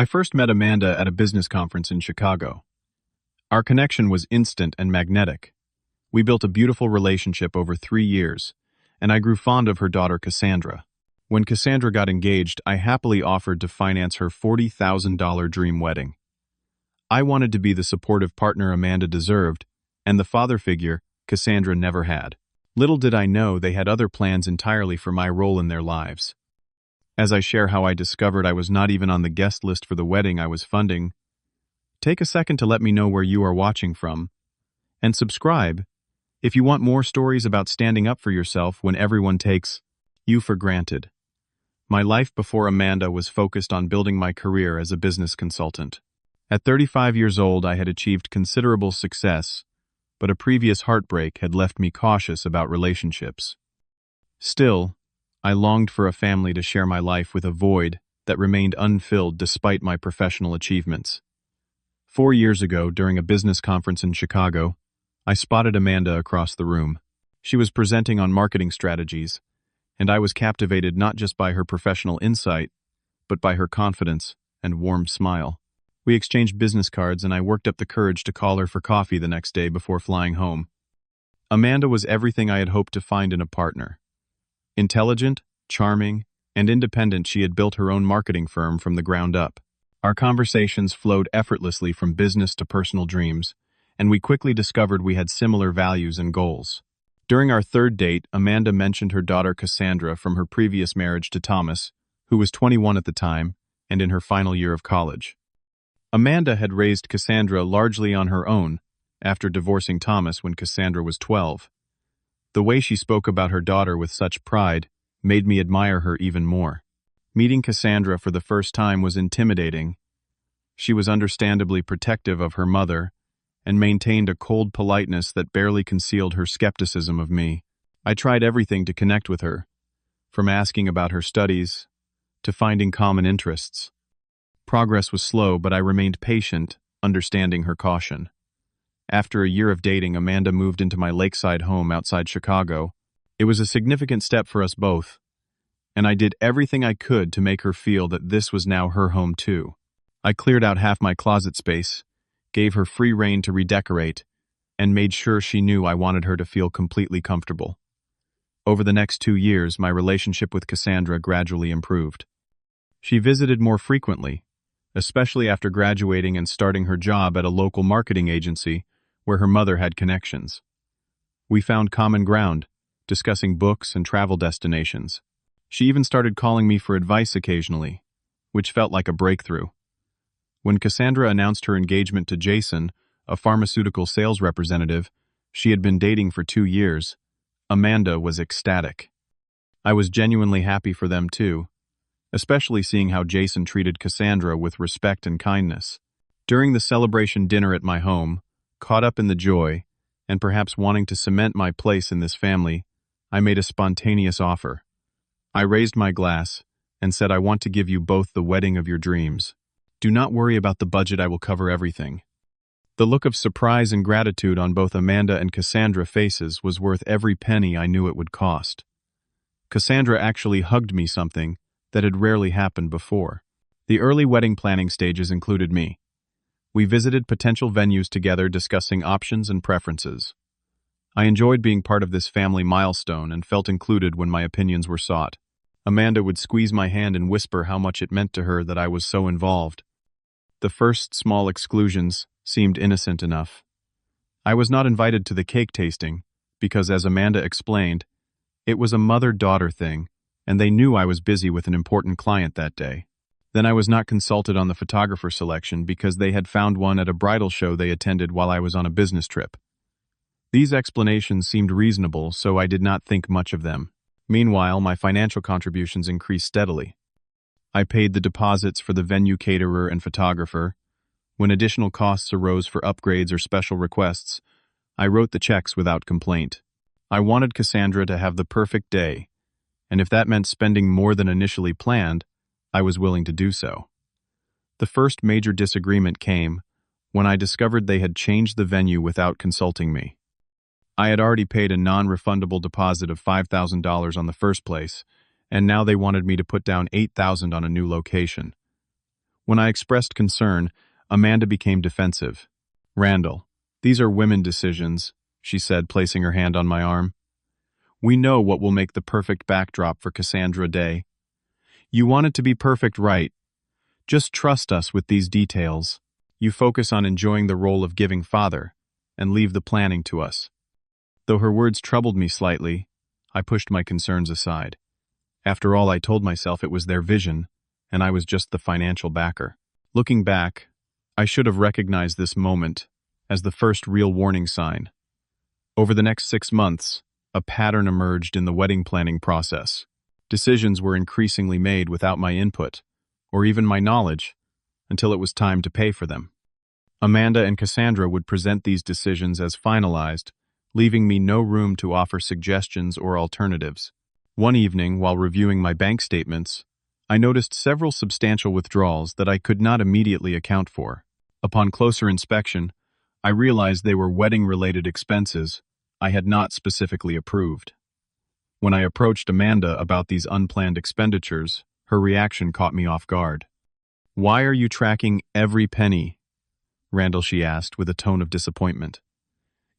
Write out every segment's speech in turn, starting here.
I first met Amanda at a business conference in Chicago. Our connection was instant and magnetic. We built a beautiful relationship over 3 years, and I grew fond of her daughter Cassandra. When Cassandra got engaged, I happily offered to finance her $40,000 dream wedding. I wanted to be the supportive partner Amanda deserved, and the father figure Cassandra never had. Little did I know they had other plans entirely for my role in their lives. As I share how I discovered I was not even on the guest list for the wedding I was funding, take a second to let me know where you are watching from, and subscribe if you want more stories about standing up for yourself when everyone takes you for granted. My life before Amanda was focused on building my career as a business consultant. At 35 years old, I had achieved considerable success, but a previous heartbreak had left me cautious about relationships. Still, I longed for a family to share my life with a void that remained unfilled despite my professional achievements. 4 years ago, during a business conference in Chicago, I spotted Amanda across the room. She was presenting on marketing strategies, and I was captivated not just by her professional insight, but by her confidence and warm smile. We exchanged business cards, and I worked up the courage to call her for coffee the next day before flying home. Amanda was everything I had hoped to find in a partner. Intelligent, charming, and independent, she had built her own marketing firm from the ground up. Our conversations flowed effortlessly from business to personal dreams, and we quickly discovered we had similar values and goals. During our third date, Amanda mentioned her daughter Cassandra from her previous marriage to Thomas, who was 21 at the time and in her final year of college. Amanda had raised Cassandra largely on her own after divorcing Thomas when Cassandra was 12. The way she spoke about her daughter with such pride made me admire her even more. Meeting Cassandra for the first time was intimidating. She was understandably protective of her mother and maintained a cold politeness that barely concealed her skepticism of me. I tried everything to connect with her, from asking about her studies to finding common interests. Progress was slow, but I remained patient, understanding her caution. After a year of dating, Amanda moved into my lakeside home outside Chicago. It was a significant step for us both, and I did everything I could to make her feel that this was now her home too. I cleared out half my closet space, gave her free rein to redecorate, and made sure she knew I wanted her to feel completely comfortable. Over the next 2 years, my relationship with Cassandra gradually improved. She visited more frequently, especially after graduating and starting her job at a local marketing agency where her mother had connections. We found common ground, discussing books and travel destinations. She even started calling me for advice occasionally, which felt like a breakthrough. When Cassandra announced her engagement to Jason, a pharmaceutical sales representative she had been dating for 2 years, Amanda was ecstatic. I was genuinely happy for them too, especially seeing how Jason treated Cassandra with respect and kindness. During the celebration dinner at my home, caught up in the joy, and perhaps wanting to cement my place in this family, I made a spontaneous offer. I raised my glass and said, "I want to give you both the wedding of your dreams. Do not worry about the budget, I will cover everything." The look of surprise and gratitude on both Amanda and Cassandra faces was worth every penny I knew it would cost. Cassandra actually hugged me, something that had rarely happened before. The early wedding planning stages included me. We visited potential venues together, discussing options and preferences. I enjoyed being part of this family milestone and felt included when my opinions were sought. Amanda would squeeze my hand and whisper how much it meant to her that I was so involved. The first small exclusions seemed innocent enough. I was not invited to the cake tasting because, as Amanda explained, it was a mother-daughter thing, and they knew I was busy with an important client that day. Then I was not consulted on the photographer selection because they had found one at a bridal show they attended while I was on a business trip. These explanations seemed reasonable, so I did not think much of them. Meanwhile, my financial contributions increased steadily. I paid the deposits for the venue caterer and photographer. When additional costs arose for upgrades or special requests, I wrote the checks without complaint. I wanted Cassandra to have the perfect day, and if that meant spending more than initially planned, I was willing to do so. The first major disagreement came when I discovered they had changed the venue without consulting me. I had already paid a non-refundable deposit of $5,000 on the first place, and now they wanted me to put down $8,000 on a new location. When I expressed concern, Amanda became defensive. "Randall, these are women decisions," she said, placing her hand on my arm. "We know what will make the perfect backdrop for Cassandra Day. You want it to be perfect, right? Just trust us with these details. You focus on enjoying the role of giving father, and leave the planning to us." Though her words troubled me slightly, I pushed my concerns aside. After all, I told myself it was their vision, and I was just the financial backer. Looking back, I should have recognized this moment as the first real warning sign. Over the next 6 months, a pattern emerged in the wedding planning process. Decisions were increasingly made without my input, or even my knowledge, until it was time to pay for them. Amanda and Cassandra would present these decisions as finalized, leaving me no room to offer suggestions or alternatives. One evening, while reviewing my bank statements, I noticed several substantial withdrawals that I could not immediately account for. Upon closer inspection, I realized they were wedding-related expenses I had not specifically approved. When I approached Amanda about these unplanned expenditures, her reaction caught me off guard. "Why are you tracking every penny?" Randall, she asked with a tone of disappointment.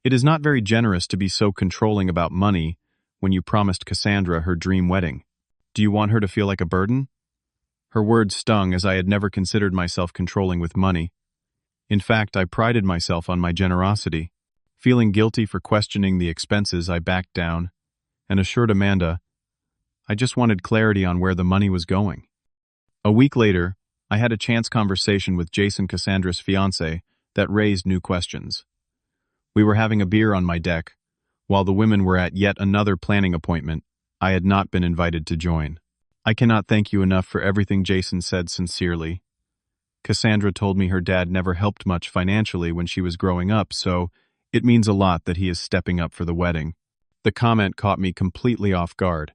"It is not very generous to be so controlling about money when you promised Cassandra her dream wedding. Do you want her to feel like a burden?" Her words stung, as I had never considered myself controlling with money. In fact, I prided myself on my generosity. Feeling guilty for questioning the expenses, I backed down and assured Amanda I just wanted clarity on where the money was going. A week later, I had a chance conversation with Jason, Cassandra's fiancé, that raised new questions. We were having a beer on my deck, while the women were at yet another planning appointment I had not been invited to join. "I cannot thank you enough for everything," Jason said sincerely. "Cassandra told me her dad never helped much financially when she was growing up, so it means a lot that he is stepping up for the wedding." The comment caught me completely off guard.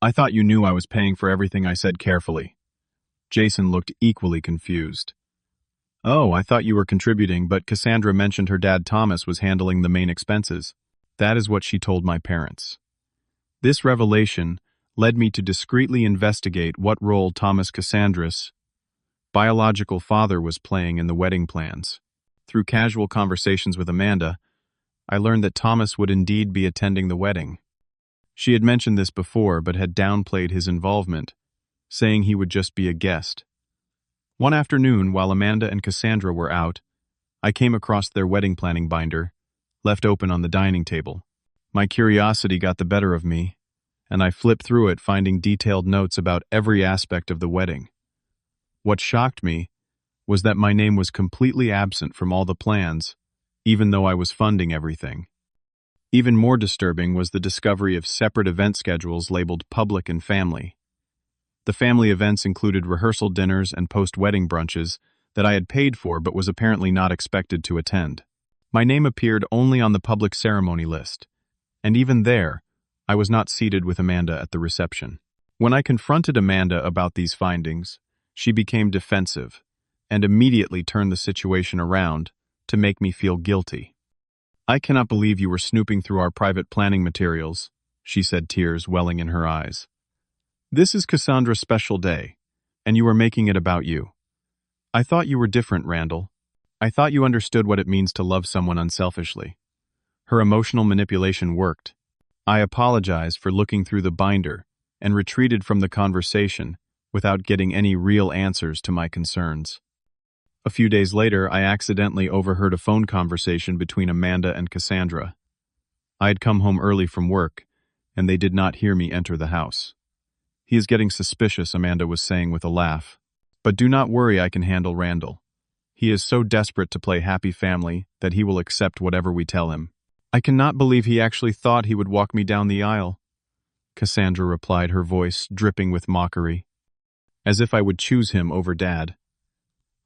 "I thought you knew I was paying for everything," I said carefully. Jason looked equally confused. "Oh, I thought you were contributing, but Cassandra mentioned her dad Thomas was handling the main expenses. That is what she told my parents." This revelation led me to discreetly investigate what role Thomas, Cassandra's biological father, was playing in the wedding plans. Through casual conversations with Amanda, I learned that Thomas would indeed be attending the wedding. She had mentioned this before, but had downplayed his involvement, saying he would just be a guest. One afternoon, while Amanda and Cassandra were out, I came across their wedding planning binder, left open on the dining table. My curiosity got the better of me, and I flipped through it, finding detailed notes about every aspect of the wedding. What shocked me was that my name was completely absent from all the plans, even though I was funding everything. Even more disturbing was the discovery of separate event schedules labeled public and family. The family events included rehearsal dinners and post-wedding brunches that I had paid for but was apparently not expected to attend. My name appeared only on the public ceremony list, and even there, I was not seated with Amanda at the reception. When I confronted Amanda about these findings, she became defensive and immediately turned the situation around to make me feel guilty. "I cannot believe you were snooping through our private planning materials," she said, tears welling in her eyes. "This is Cassandra's special day, and you are making it about you. I thought you were different, Randall. I thought you understood what it means to love someone unselfishly." Her emotional manipulation worked. I apologized for looking through the binder and retreated from the conversation without getting any real answers to my concerns. A few days later, I accidentally overheard a phone conversation between Amanda and Cassandra. I had come home early from work, and they did not hear me enter the house. "He is getting suspicious," Amanda was saying with a laugh. "But do not worry, I can handle Randall. He is so desperate to play happy family that he will accept whatever we tell him." "I cannot believe he actually thought he would walk me down the aisle," Cassandra replied, her voice dripping with mockery. "As if I would choose him over Dad."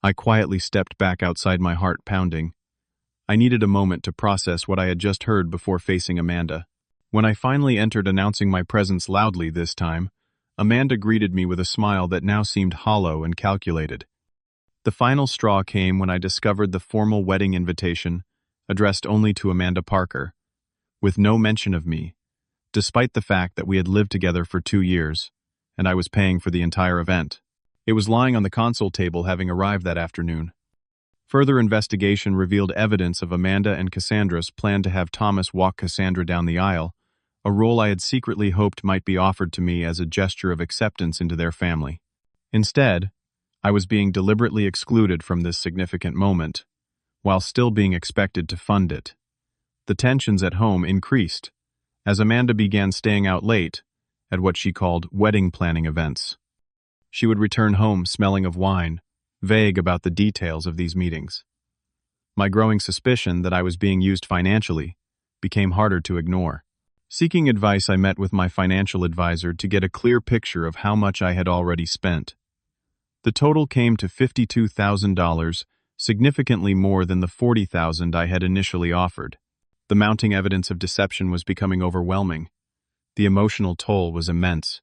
I quietly stepped back, outside, my heart pounding. I needed a moment to process what I had just heard before facing Amanda. When I finally entered, announcing my presence loudly this time, Amanda greeted me with a smile that now seemed hollow and calculated. The final straw came when I discovered the formal wedding invitation, addressed only to Amanda Parker, with no mention of me, despite the fact that we had lived together for 2 years, and I was paying for the entire event. It was lying on the console table, having arrived that afternoon. Further investigation revealed evidence of Amanda and Cassandra's plan to have Thomas walk Cassandra down the aisle, a role I had secretly hoped might be offered to me as a gesture of acceptance into their family. Instead, I was being deliberately excluded from this significant moment, while still being expected to fund it. The tensions at home increased, as Amanda began staying out late at what she called wedding planning events. She would return home smelling of wine, vague about the details of these meetings. My growing suspicion that I was being used financially became harder to ignore. Seeking advice, I met with my financial advisor to get a clear picture of how much I had already spent. The total came to $52,000, significantly more than the $40,000 I had initially offered. The mounting evidence of deception was becoming overwhelming. The emotional toll was immense.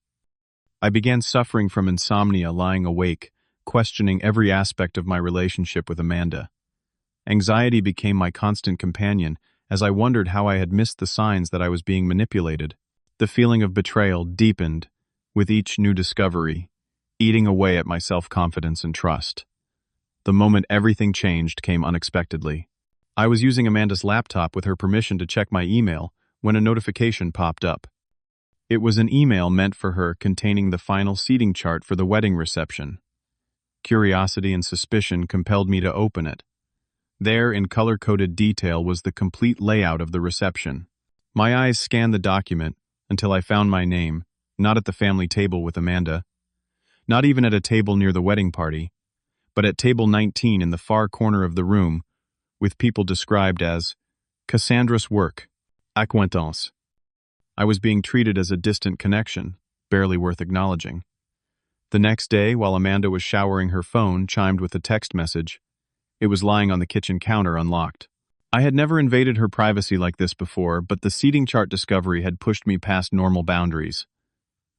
I began suffering from insomnia, lying awake, questioning every aspect of my relationship with Amanda. Anxiety became my constant companion as I wondered how I had missed the signs that I was being manipulated. The feeling of betrayal deepened with each new discovery, eating away at my self-confidence and trust. The moment everything changed came unexpectedly. I was using Amanda's laptop with her permission to check my email when a notification popped up. It was an email meant for her containing the final seating chart for the wedding reception. Curiosity and suspicion compelled me to open it. There, in color-coded detail, was the complete layout of the reception. My eyes scanned the document until I found my name, not at the family table with Amanda, not even at a table near the wedding party, but at table 19 in the far corner of the room, with people described as Cassandra's work, acquaintances. I was being treated as a distant connection, barely worth acknowledging. The next day, while Amanda was showering, her phone chimed with a text message. It was lying on the kitchen counter, unlocked. I had never invaded her privacy like this before, but the seating chart discovery had pushed me past normal boundaries.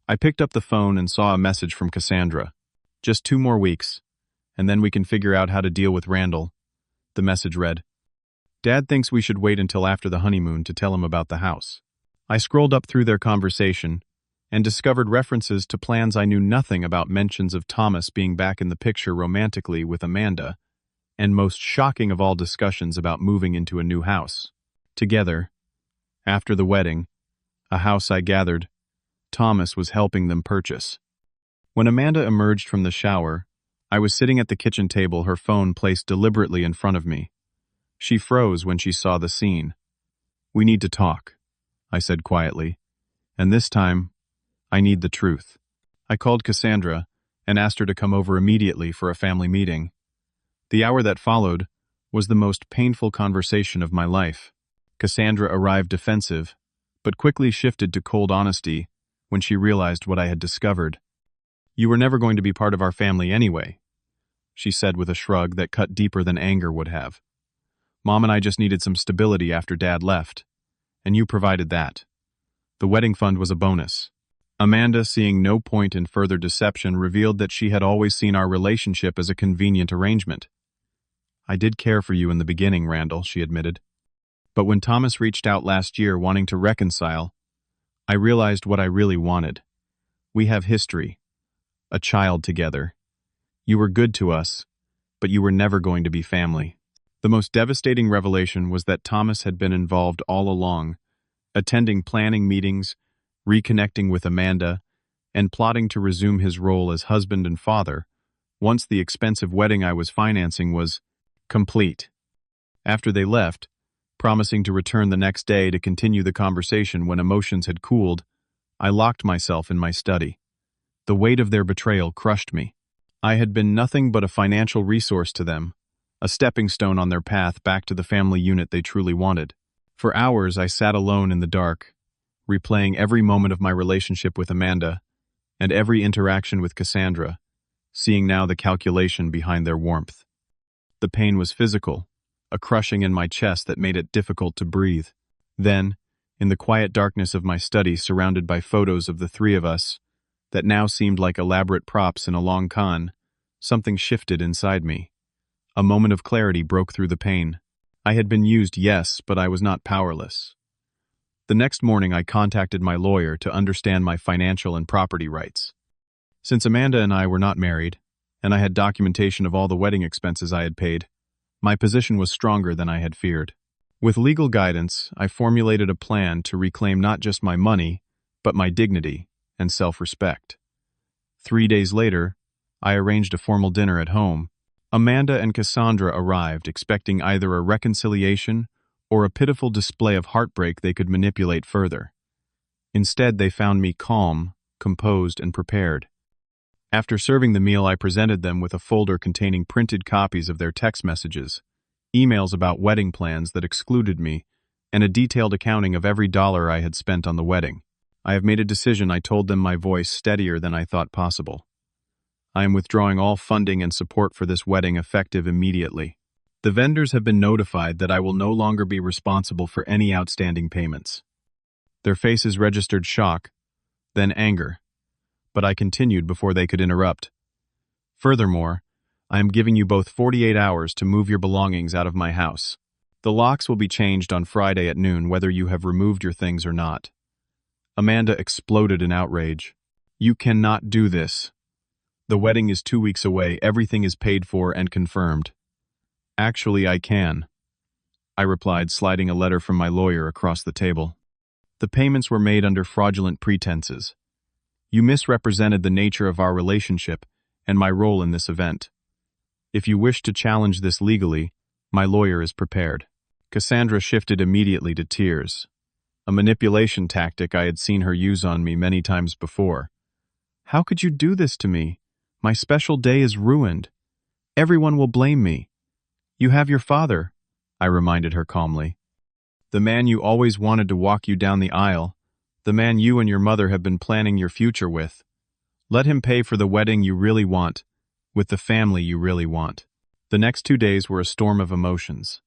I picked up the phone and saw a message from Cassandra. "Just 2 more weeks, and then we can figure out how to deal with Randall." The message read, "Dad thinks we should wait until after the honeymoon to tell him about the house." I scrolled up through their conversation and discovered references to plans I knew nothing about, mentions of Thomas being back in the picture romantically with Amanda, and most shocking of all, discussions about moving into a new house. Together, after the wedding, a house I gathered Thomas was helping them purchase. When Amanda emerged from the shower, I was sitting at the kitchen table, her phone placed deliberately in front of me. She froze when she saw the scene. "We need to talk," I said quietly, "and this time, I need the truth." I called Cassandra and asked her to come over immediately for a family meeting. The hour that followed was the most painful conversation of my life. Cassandra arrived defensive, but quickly shifted to cold honesty when she realized what I had discovered. "You were never going to be part of our family anyway," she said with a shrug that cut deeper than anger would have. "Mom and I just needed some stability after Dad left, and you provided that. The wedding fund was a bonus." Amanda, seeing no point in further deception, revealed that she had always seen our relationship as a convenient arrangement. "I did care for you in the beginning, Randall," she admitted. "But when Thomas reached out last year wanting to reconcile, I realized what I really wanted. We have history, a child together. You were good to us, but you were never going to be family." The most devastating revelation was that Thomas had been involved all along, attending planning meetings, reconnecting with Amanda, and plotting to resume his role as husband and father once the expensive wedding I was financing was complete. After they left, promising to return the next day to continue the conversation when emotions had cooled, I locked myself in my study. The weight of their betrayal crushed me. I had been nothing but a financial resource to them, a stepping stone on their path back to the family unit they truly wanted. For hours I sat alone in the dark, replaying every moment of my relationship with Amanda and every interaction with Cassandra, seeing now the calculation behind their warmth. The pain was physical, a crushing in my chest that made it difficult to breathe. Then, in the quiet darkness of my study, surrounded by photos of the 3 of us that now seemed like elaborate props in a long con, something shifted inside me. A moment of clarity broke through the pain. I had been used, yes, but I was not powerless. The next morning I contacted my lawyer to understand my financial and property rights. Since Amanda and I were not married, and I had documentation of all the wedding expenses I had paid. My position was stronger than I had feared. With legal guidance, I formulated a plan to reclaim not just my money, but my dignity and self-respect. 3 days later, I arranged a formal dinner at home. Amanda and Cassandra arrived, expecting either a reconciliation or a pitiful display of heartbreak they could manipulate further. Instead, they found me calm, composed, and prepared. After serving the meal, I presented them with a folder containing printed copies of their text messages, emails about wedding plans that excluded me, and a detailed accounting of every dollar I had spent on the wedding. I have made a decision, I told them, my voice steadier than I thought possible. I am withdrawing all funding and support for this wedding effective immediately. The vendors have been notified that I will no longer be responsible for any outstanding payments. Their faces registered shock, then anger, but I continued before they could interrupt. Furthermore, I am giving you both 48 hours to move your belongings out of my house. The locks will be changed on Friday at noon whether you have removed your things or not. Amanda exploded in outrage. You cannot do this. The wedding is 2 weeks away, everything is paid for and confirmed. Actually, I can, I replied, sliding a letter from my lawyer across the table. The payments were made under fraudulent pretenses. You misrepresented the nature of our relationship and my role in this event. If you wish to challenge this legally, my lawyer is prepared. Cassandra shifted immediately to tears, a manipulation tactic I had seen her use on me many times before. How could you do this to me? My special day is ruined. Everyone will blame me. You have your father, I reminded her calmly. The man you always wanted to walk you down the aisle, the man you and your mother have been planning your future with. Let him pay for the wedding you really want, with the family you really want. The next 2 days were a storm of emotions.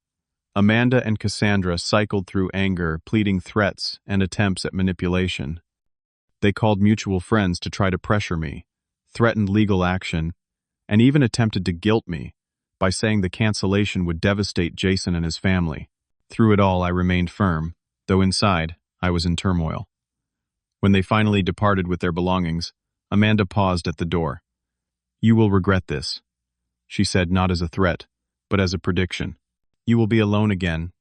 Amanda and Cassandra cycled through anger, pleading threats and attempts at manipulation. They called mutual friends to try to pressure me, threatened legal action, and even attempted to guilt me by saying the cancellation would devastate Jason and his family. Through it all, I remained firm, though inside, I was in turmoil. When they finally departed with their belongings, Amanda paused at the door. You will regret this, she said, not as a threat, but as a prediction. You will be alone again,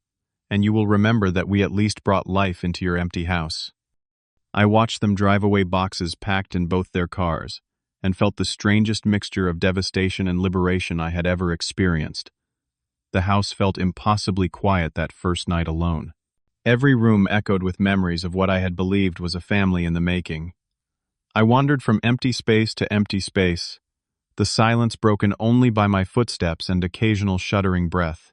and you will remember that we at least brought life into your empty house. I watched them drive away, boxes packed in both their cars, and felt the strangest mixture of devastation and liberation I had ever experienced. The house felt impossibly quiet that first night alone. Every room echoed with memories of what I had believed was a family in the making. I wandered from empty space to empty space, the silence broken only by my footsteps and occasional shuddering breath.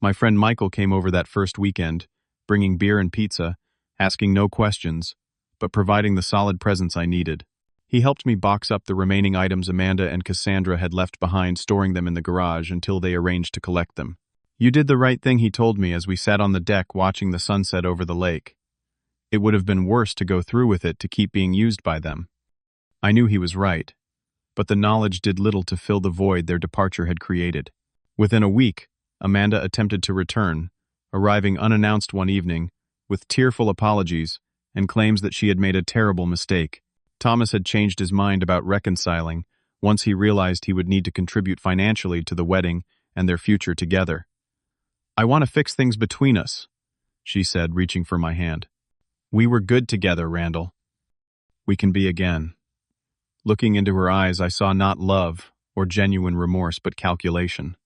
My friend Michael came over that first weekend, bringing beer and pizza, asking no questions, but providing the solid presence I needed. He helped me box up the remaining items Amanda and Cassandra had left behind, storing them in the garage until they arranged to collect them. You did the right thing, he told me as we sat on the deck watching the sunset over the lake. It would have been worse to go through with it to keep being used by them. I knew he was right, but the knowledge did little to fill the void their departure had created. Within a week, Amanda attempted to return, arriving unannounced one evening, with tearful apologies and claims that she had made a terrible mistake. Thomas had changed his mind about reconciling once he realized he would need to contribute financially to the wedding and their future together. I want to fix things between us, she said, reaching for my hand. We were good together, Randall. We can be again. Looking into her eyes, I saw not love or genuine remorse, but calculation.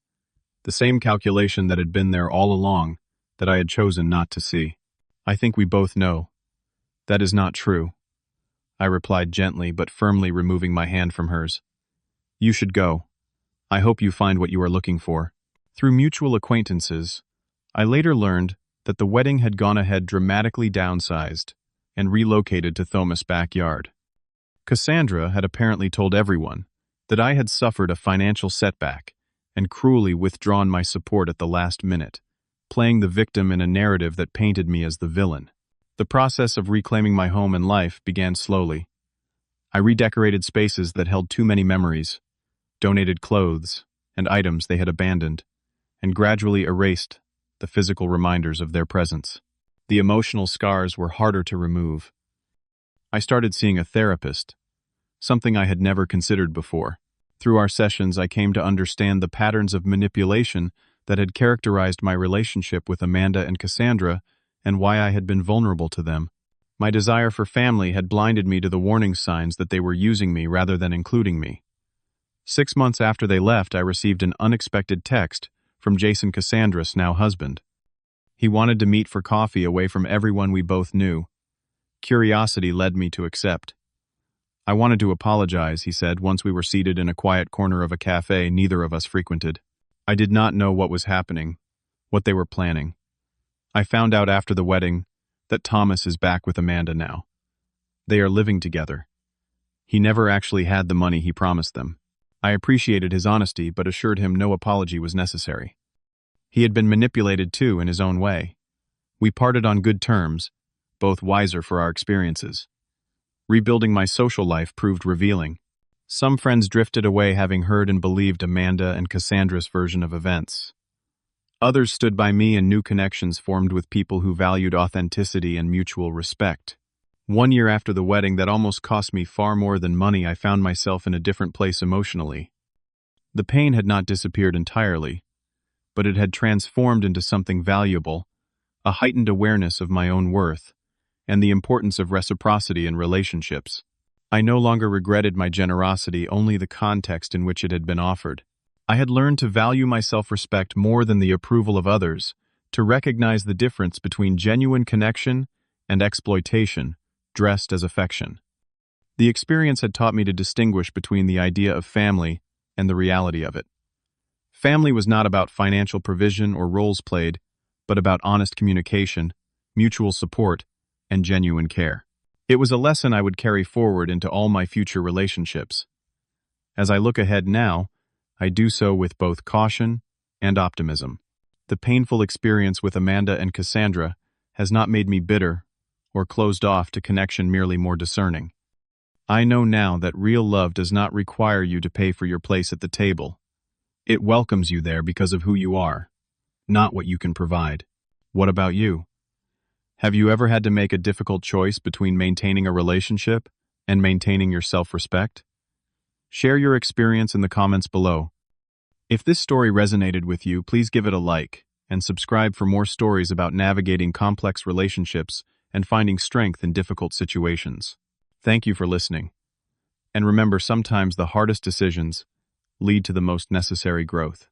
The same calculation that had been there all along, that I had chosen not to see. I think we both know. That is not true, I replied gently but firmly, removing my hand from hers. You should go. I hope you find what you are looking for. Through mutual acquaintances, I later learned that the wedding had gone ahead, dramatically downsized, and relocated to Thomas' backyard. Cassandra had apparently told everyone that I had suffered a financial setback and cruelly withdrawn my support at the last minute, playing the victim in a narrative that painted me as the villain. The process of reclaiming my home and life began slowly. I redecorated spaces that held too many memories, donated clothes and items they had abandoned, and gradually erased the physical reminders of their presence. The emotional scars were harder to remove. I started seeing a therapist, something I had never considered before. Through our sessions, I came to understand the patterns of manipulation that had characterized my relationship with Amanda and Cassandra and why I had been vulnerable to them. My desire for family had blinded me to the warning signs that they were using me rather than including me. 6 months after they left, I received an unexpected text from Jason Cassandra's now husband. He wanted to meet for coffee away from everyone we both knew. Curiosity led me to accept. I wanted to apologize, he said, once we were seated in a quiet corner of a cafe neither of us frequented. I did not know what was happening, what they were planning. I found out after the wedding that Thomas is back with Amanda now. They are living together. He never actually had the money he promised them. I appreciated his honesty but assured him no apology was necessary. He had been manipulated too in his own way. We parted on good terms, both wiser for our experiences. Rebuilding my social life proved revealing. Some friends drifted away having heard and believed Amanda and Cassandra's version of events. Others stood by me and new connections formed with people who valued authenticity and mutual respect. 1 year after the wedding that almost cost me far more than money, I found myself in a different place emotionally. The pain had not disappeared entirely, but it had transformed into something valuable, a heightened awareness of my own worth, and the importance of reciprocity in relationships. I no longer regretted my generosity, only the context in which it had been offered. I had learned to value my self-respect more than the approval of others, to recognize the difference between genuine connection and exploitation, dressed as affection. The experience had taught me to distinguish between the idea of family and the reality of it. Family was not about financial provision or roles played, but about honest communication, mutual support, and genuine care. It was a lesson I would carry forward into all my future relationships. As I look ahead now, I do so with both caution and optimism. The painful experience with Amanda and Cassandra has not made me bitter or closed off to connection, merely more discerning. I know now that real love does not require you to pay for your place at the table. It welcomes you there because of who you are, not what you can provide. What about you? Have you ever had to make a difficult choice between maintaining a relationship and maintaining your self-respect? Share your experience in the comments below. If this story resonated with you, please give it a like and subscribe for more stories about navigating complex relationships and finding strength in difficult situations. Thank you for listening. And remember, sometimes the hardest decisions lead to the most necessary growth.